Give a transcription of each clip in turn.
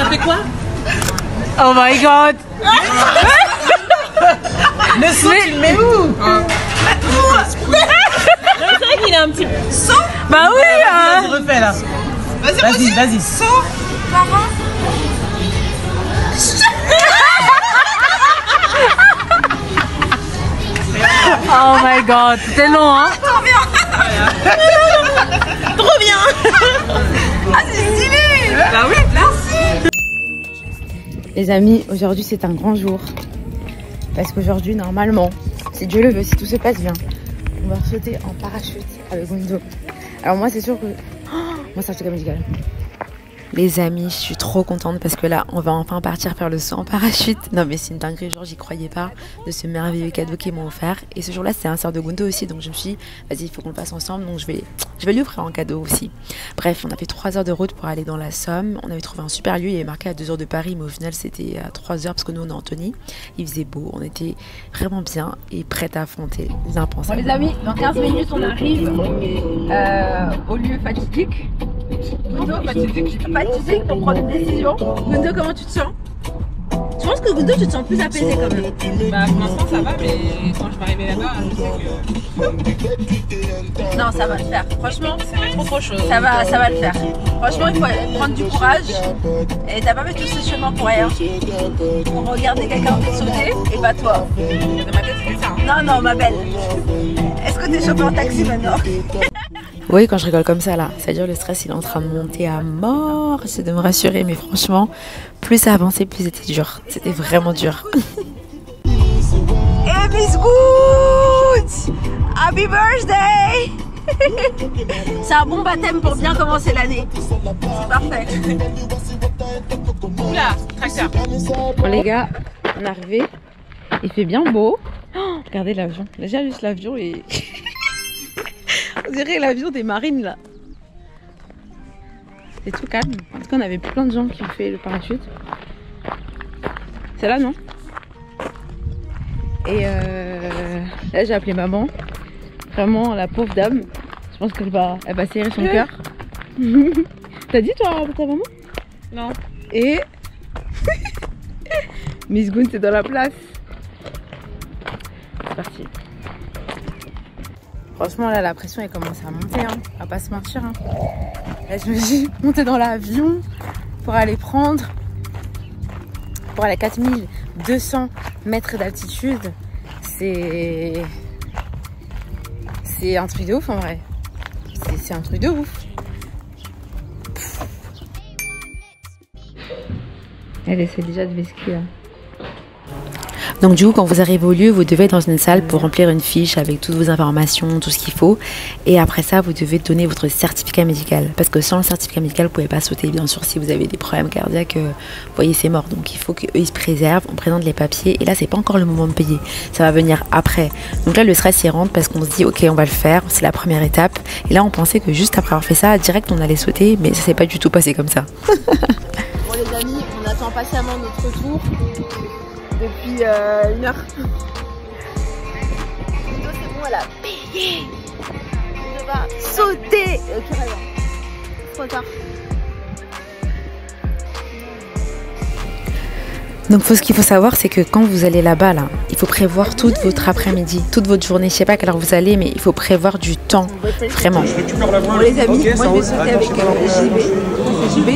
Ça fait quoi? Oh my god. Le saut, tu le mets où? C'est vrai qu'il est un petit peu... Bah oui Vas-y, refais là. Vas-y, vas-y. Saut, parent. Oh my god, c'était long hein. Trop bien. Trop bien. Ah c'est stylé. Bah oui, merci. Les amis, aujourd'hui c'est un grand jour. Parce qu'aujourd'hui, normalement, si Dieu le veut, si tout se passe bien, on va sauter en parachute avec Gundo. Alors moi, c'est sûr que... Oh, moi, c'est un truc musical. Les amis, je suis trop contente parce que là, on va enfin partir faire le saut en parachute. Non mais c'est une dinguerie, genre j'y croyais pas de ce merveilleux cadeau qu'ils m'ont offert. Et ce jour-là, c'est un sœur de Gundo aussi, donc je me suis dit, vas-y, il faut qu'on le fasse ensemble, donc je vais lui offrir un cadeau aussi. Bref, on a fait 3 heures de route pour aller dans la Somme. On avait trouvé un super lieu, il est marqué à 2 heures de Paris, mais au final, c'était à 3 heures parce que nous, on est en Antony. Il faisait beau, on était vraiment bien et prêts à affronter l'impensable. Bon, les amis, dans 15 minutes, on arrive au lieu fatidique. Gundo, fatidique pour prendre une décision. Gundo, comment tu te sens? Je pense que Gundo, tu te sens plus apaisé quand même. Bah pour l'instant ça va, mais quand je vais arriver là-bas, je sais que... Non, ça va le faire. Franchement, ça va être autre chose. ça va le faire. Franchement, il faut prendre du courage. Et t'as pas fait tout ce chemin pour rien. Pour regarder quelqu'un sauter et pas toi. Dans ma tête c'était ça. Hein. Non, non, ma belle. Est-ce que t'es chauffé en taxi maintenant? Oui, quand je rigole comme ça là, c'est-à-dire le stress il est en train de monter à mort. J'essaie de me rassurer, mais franchement, plus ça avançait, plus c'était dur. C'était vraiment dur. Et Miss Good! Happy birthday! C'est un bon baptême pour bien commencer l'année. C'est parfait. Oula, tracteur. Bon les gars, on est arrivé. Il fait bien beau. Oh, regardez l'avion. Déjà juste l'avion et... On dirait l'avion des marines là. C'est tout calme. En tout cas, on avait plein de gens qui ont fait le parachute. C'est là, non? Et là, j'ai appelé maman. Vraiment, la pauvre dame. Je pense qu'elle va serrer son cœur. T'as dit toi à ta maman? Non. Et Miss Goon, c'est dans la place. C'est parti. Franchement là la pression elle commence à monter hein. On va pas se mentir hein. Là je me dis monter dans l'avion pour aller prendre pour aller à 4200 mètres d'altitude. C'est un truc de ouf en vrai. C'est un truc de ouf. Elle essaie déjà de vesquer là. Donc du coup, quand vous arrivez au lieu, vous devez être dans une salle pour remplir une fiche avec toutes vos informations, tout ce qu'il faut. Et après ça, vous devez donner votre certificat médical. Parce que sans le certificat médical, vous ne pouvez pas sauter. Bien sûr, si vous avez des problèmes cardiaques, vous voyez, c'est mort. Donc il faut qu'eux, ils se préservent. On présente les papiers. Et là, c'est pas encore le moment de payer. Ça va venir après. Donc là, le stress, il rentre parce qu'on se dit, ok, on va le faire. C'est la première étape. Et là, on pensait que juste après avoir fait ça, direct, on allait sauter. Mais ça s'est pas du tout passé comme ça. Bon les amis, on attend patiemment notre tour. Depuis 1 heure. C'est bon, elle a payé. On va sauter. Ok, c'est trop tard. Donc ce qu'il faut savoir, c'est que quand vous allez là-bas, là, il faut prévoir toute votre après-midi, toute votre journée. Je sais pas à quelle heure vous allez, mais il faut prévoir du temps, vraiment. Bon les amis, moi je vais sauter avec JB. C'est JB.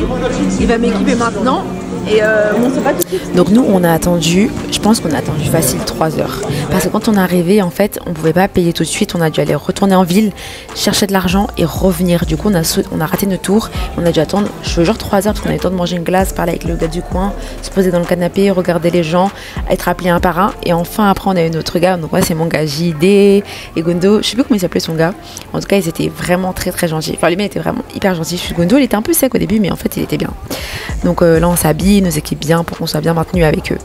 Il va m'équiper maintenant. Et on sait pas tout de suite. Donc nous on a attendu, je pense qu'on a attendu facile 3 heures. Parce que quand on est arrivé en fait on pouvait pas payer tout de suite, on a dû aller retourner en ville, chercher de l'argent et revenir. Du coup on a raté notre tour, on a dû attendre genre 3 heures parce qu'on avait le temps de manger une glace, parler avec le gars du coin, se poser dans le canapé, regarder les gens, être appelé un par un. Et enfin après on a eu notre gars, donc moi c'est mon gars JD et Gundo, je sais plus comment il s'appelait son gars. En tout cas ils étaient vraiment très très gentils. Enfin les mecs étaient vraiment hyper gentils. Gundo il était un peu sec au début mais en fait il était bien. Donc là on s'habille, nos équipes bien pour qu'on soit bien maintenu avec eux.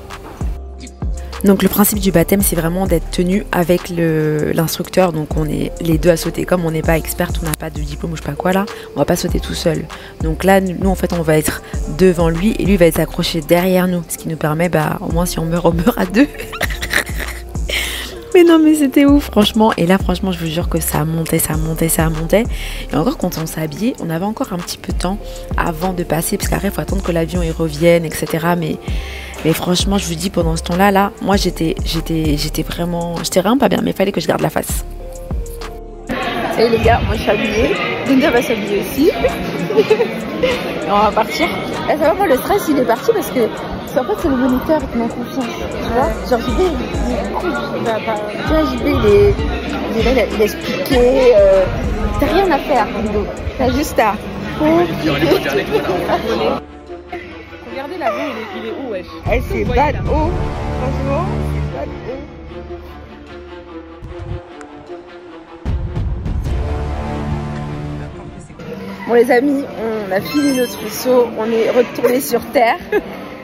Donc le principe du baptême c'est vraiment d'être tenu avec l'instructeur. Donc on est les deux à sauter. Comme on n'est pas experte, on n'a pas de diplôme ou je sais pas quoi là, on va pas sauter tout seul. Donc là nous en fait on va être devant lui et lui va être accroché derrière nous. Ce qui nous permet au moins si on meurt à deux. Mais non, mais c'était ouf, franchement. Et là, franchement, je vous jure que ça montait, ça montait, ça montait. Et encore, quand on s'est habillé, on avait encore un petit peu de temps avant de passer. Parce qu'après, il faut attendre que l'avion il revienne, etc. Mais franchement, je vous dis, pendant ce temps-là, j'étais vraiment pas bien. Mais il fallait que je garde la face. Salut les gars, moi je suis habillée. Gunda va s'habiller aussi. Et on va partir. Là, ça va, moi le stress il est parti parce que en fait c'est le moniteur qui m'a confiance. Tu vois, genre JB il est cool. Tu vois, JB il a expliqué. T'as rien à faire, Gundo. T'as juste à. Regardez l'avion, il est haut, wesh. Elle c'est bad haut. Franchement, c'est bad haut. Bon les amis, on a fini notre saut, on est retourné sur terre.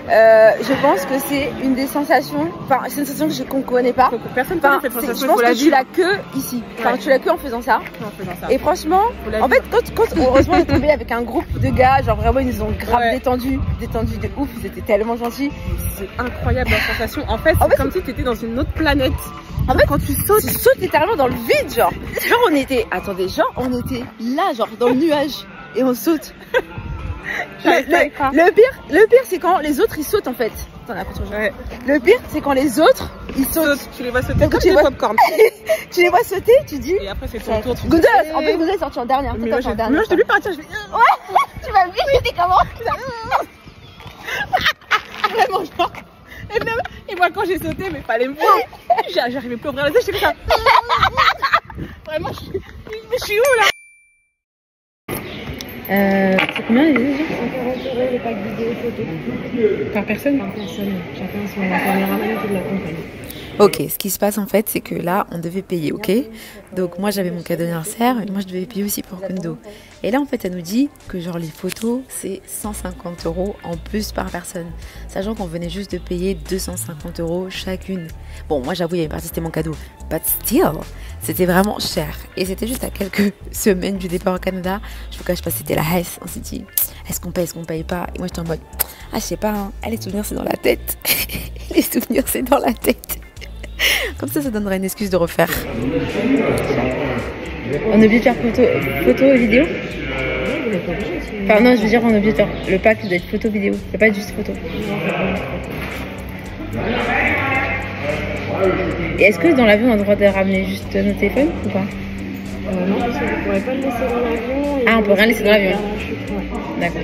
Je pense que c'est une des sensations, enfin c'est une sensation qu'on ne connaît pas. Personne connaît cette sensation. Je pense que tu l'as que ici, enfin tu l'as que en faisant ça. Et franchement, en fait quand heureusement on est tombé avec un groupe de gars, genre vraiment ils nous ont grave détendus de ouf, ils étaient tellement gentils. C'est incroyable la sensation, en fait c'est comme si tu étais dans une autre planète. En fait, quand tu sautes littéralement dans le vide, genre on était là, genre dans le nuage, et on saute. Le pire, c'est quand les autres ils sautent en fait. Attends, le pire, c'est quand les autres ils sautent. Tu les vois sauter comme des popcorn. Tu les vois sauter, tu dis. Et après, c'est ton tour. Gunda, en fait, Gunda est sorti en dernière. Mais moi, je t'ai vu partir. Ouais, tu m'as vu, j'étais comment? Vraiment, genre. Et moi, quand j'ai sauté, mais fallait me voir. J'arrivais plus à ouvrir les yeux, j'étais comme ça. Vraiment, je suis où là? C'est combien les yeux? 140 € les packs vidéo photo. Par personne? Par personne. Chacun son caméraman qui l'accompagne. Ok, ce qui se passe en fait, c'est que là, on devait payer, ok? Donc moi, j'avais mon cadeau d'anniversaire et moi, je devais payer aussi pour Gundo. Et là, en fait, elle nous dit que genre les photos, c'est 150 € en plus par personne. Sachant qu'on venait juste de payer 250 € chacune. Bon, moi, j'avoue, il y avait une partie, c'était mon cadeau. But still, c'était vraiment cher. Et c'était juste à quelques semaines du départ au Canada. Je vous cache pas, c'était la haisse. On s'est dit, est-ce qu'on paye pas? Et moi, j'étais en mode, ah, je sais pas, hein, les souvenirs, c'est dans la tête. Les souvenirs, c'est dans la tête. Comme ça donnerait une excuse de refaire. On est obligé de faire photo et vidéo? Enfin non, je veux dire on est obligé de faire le pack doit être photo vidéo. Ça peut pas être juste photo. Et est-ce que dans l'avion on a le droit de ramener juste nos téléphones ou pas? Non, parce qu'on ne pourrait pas le laisser dans l'avion. Ah, on peut rien laisser dans l'avion. D'accord.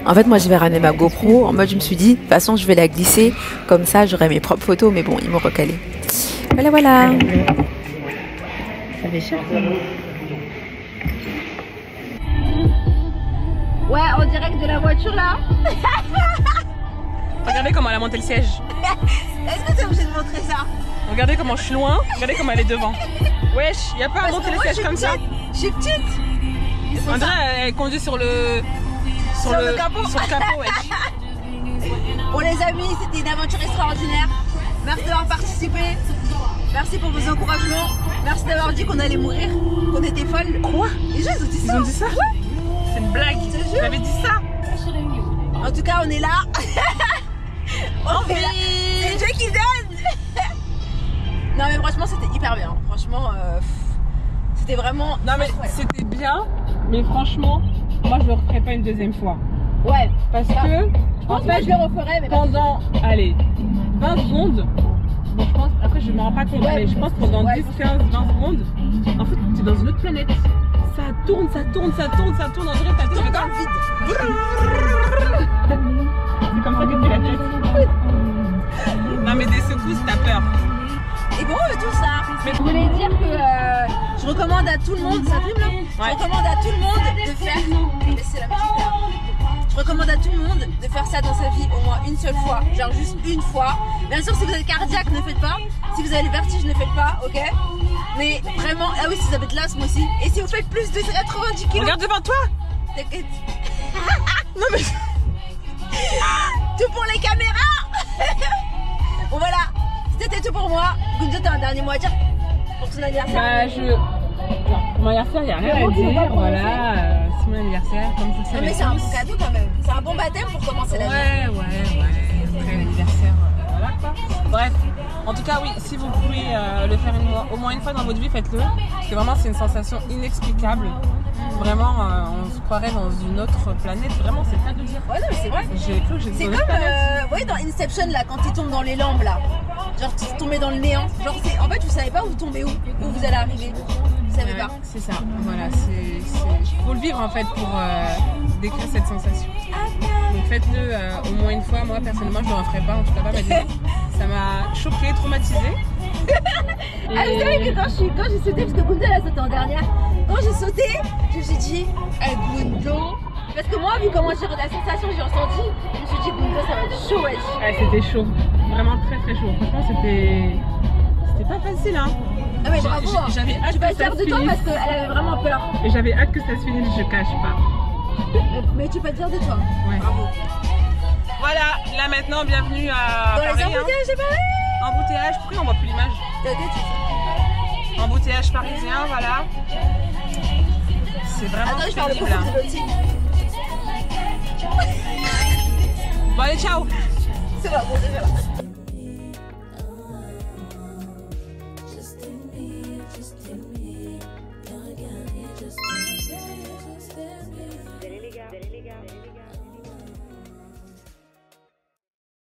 En fait, moi, je vais ramener ma GoPro. En mode, je me suis dit, de toute façon, je vais la glisser. Comme ça, j'aurai mes propres photos. Mais bon, ils m'ont recalé. Voilà. Ça fait cher, ça. Ouais, en direct de la voiture, là. Regardez comment elle a monté le siège. Est-ce que t'es obligé de montrer ça? Regardez comment je suis loin. Regardez comment elle est devant. Wesh, y a pas à monter le siège comme ça. Je suis petite. On dirait elle conduit sur le capot. Sur le capot, wesh. Bon les amis, c'était une aventure extraordinaire. Merci d'avoir participé. Merci pour vos encouragements. Merci d'avoir dit qu'on allait mourir, qu'on était folles. Quoi? Les gens ils ont dit ça. Ils ont dit ça? Ouais. C'est une blague. J'avais dit ça. En tout cas, on est là. On est là. C'est Dieu qui donne. Non mais franchement, c'était hyper bien. Franchement, c'était vraiment. Non mais c'était bien, mais franchement, moi je le referai pas une deuxième fois. Ouais. Parce que en fait, je le referai, mais pendant, allez, 20 secondes. Bon, je pense, après je me rends pas compte, mais je pense que pendant 10, 15, 20 secondes, en fait, tu es dans une autre planète. Ça tourne, on dirait que t'as dans le vide. C'est comme ça que tu fais la tête. Non mais des secousses, t'as peur. Et bon, tout ça. Mais je voulais dire que je recommande à tout le monde, ça filme là. Je recommande à tout le monde de faire. Laissez la musique là. Je recommande à tout le monde de faire ça dans sa vie au moins une seule fois, genre juste une fois. Bien sûr, si vous êtes cardiaque, ne faites pas. Si vous avez le vertige, ne faites pas, ok? Mais vraiment, ah oui, si vous avez de l'asthme aussi. Et si vous faites plus de 90 kg. Regarde devant toi. T'inquiète. Non mais. Tout pour les caméras. Bon voilà, c'était tout pour moi. Gundo, t'as un dernier mot à dire pour ton anniversaire? Non, pour mon anniversaire, il n'y a rien à dire. Voilà, c'est mon anniversaire, comme vous le savez. Non mais c'est un bon cadeau quand même. C'est un bon baptême pour commencer la vie. Ouais. Après l'anniversaire, voilà quoi. ça. Bref, en tout cas oui, si vous pouvez le faire au moins une fois dans votre vie, faites-le. Parce que vraiment c'est une sensation inexplicable. Vraiment, on se croirait dans une autre planète. Vraiment, c'est pas de le dire. Ouais, non, mais c'est vrai. J'ai cru que j'étais C'est dans comme, une planète. vous voyez, dans Inception, là, quand il tombe dans les lampes, là. Genre, tu tombais dans le néant. Genre, en fait, vous savez pas où vous tombez où vous allez arriver. Vous savez pas. C'est ça, voilà, faut le vivre en fait pour décrire cette sensation. Donc faites-le au moins une fois. Moi personnellement, je ne le referai pas, en tout cas pas maintenant. Ça m'a choquée, traumatisée. Ah, vous savez que quand j'ai sauté, parce que Gundo elle a sauté en dernière, quand j'ai sauté, je me suis dit, Gundo. Parce que moi, vu comment j'ai la sensation que j'ai ressentie, je me suis dit, Gundo, ça va être chaud, wesh. Ouais, c'était chaud, vraiment très très chaud. Franchement, c'était pas facile, hein. Ah, mais bravo, hein. J'avais hâte Tu vas que ça être fière se de toi finisse. parce qu'elle avait vraiment peur. Et j'avais hâte que ça se finisse, je cache pas. Mais tu peux être fière de toi. Ouais. Bravo. Voilà, là maintenant, bienvenue à Dans les Paris. embouteillages, j'ai parlé. Embouteillage, pourquoi on voit plus l'image? T'as dit, tu sais. Embouteillage parisien, voilà. C'est vraiment Attends, je parle pénible, beaucoup hein. de l'autre. Bon allez, ciao. C'est bon, bon, déjà là.